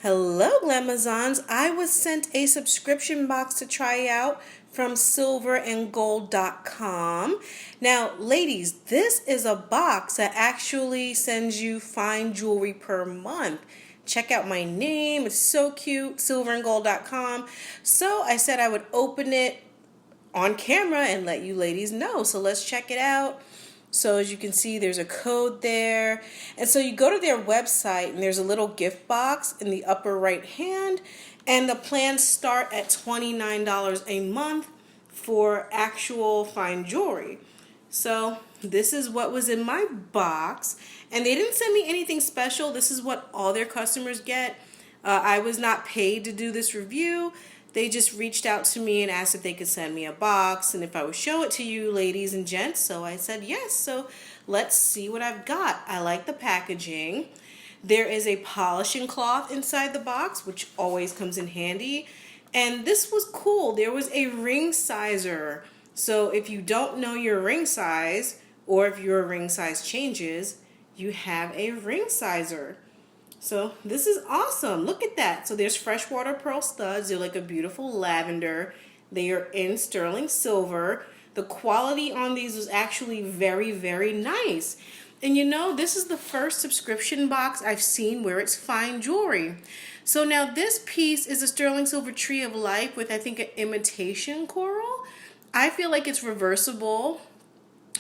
Hello, Glamazons. I was sent a subscription box to try out from silverandgold.com. Now, ladies, this is a box that actually sends you fine jewelry per month. Check out my name. It's so cute, silverandgold.com. So I said I would open it on camera and let you ladies know. So let's check it out. So as you can see, there's a code there. And so you go to their website and there's a little gift box in the upper right hand. And the plans start at $29 a month for actual fine jewelry. So this is what was in my box. And they didn't send me anything special. This is what all their customers get. I was not paid to do this review. They just reached out to me and asked if they could send me a box and if I would show it to you, ladies and gents. So I said yes. So let's see what I've got. I like the packaging. There is a polishing cloth inside the box, which always comes in handy. And this was cool. There was a ring sizer. So if you don't know your ring size, or if your ring size changes, you have a ring sizer. So this is awesome. Look at that. So there's freshwater pearl studs. They're like a beautiful lavender. They are in sterling silver. The quality on these was actually very, very nice. And you know, this is the first subscription box I've seen where it's fine jewelry. So now this piece is a sterling silver tree of life with, I think, an imitation coral. I feel like it's reversible.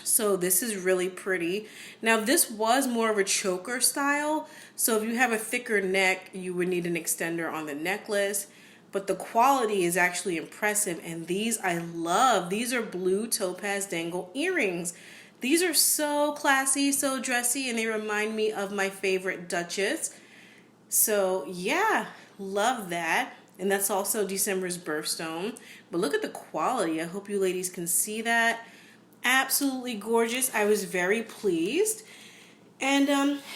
So this is really pretty. Now this was more of a choker style. So if you have a thicker neck, you would need an extender on the necklace. But the quality is actually impressive. And these I love. These are blue topaz dangle earrings. These are so classy, so dressy, and they remind me of my favorite Duchess. So yeah, love that. And that's also December's birthstone. But look at the quality. I hope you ladies can see that. Absolutely gorgeous. I was very pleased. And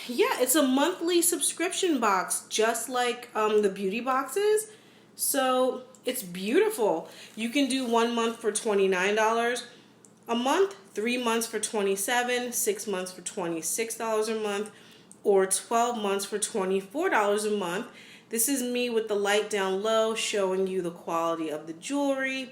yeah, it's a monthly subscription box, just like the beauty boxes. So it's beautiful. You can do 1 month for $29 a month, 3 months for $27, 6 months for $26 a month, or 12 months for $24 a month. This is me with the light down low showing you the quality of the jewelry.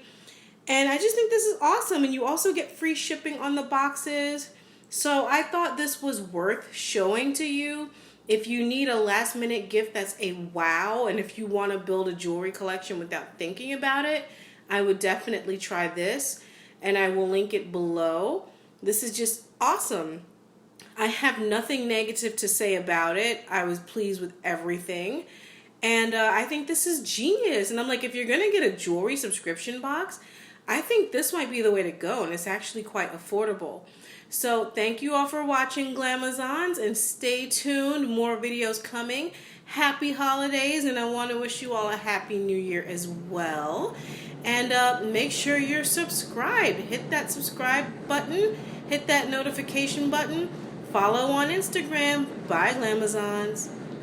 And I just think this is awesome. And you also get free shipping on the boxes. So I thought this was worth showing to you. If you need a last minute gift that's a wow, and if you want to build a jewelry collection without thinking about it, I would definitely try this. And I will link it below. This is just awesome. I have nothing negative to say about it. I was pleased with everything. And I think this is genius. And I'm like, if you're going to get a jewelry subscription box, I think this might be the way to go, and it's actually quite affordable. So thank you all for watching, Glamazons, and stay tuned. More videos coming. Happy holidays, and I want to wish you all a happy new year as well. And make sure you're subscribed. Hit that subscribe button. Hit that notification button. Follow on Instagram. Bye, Glamazons.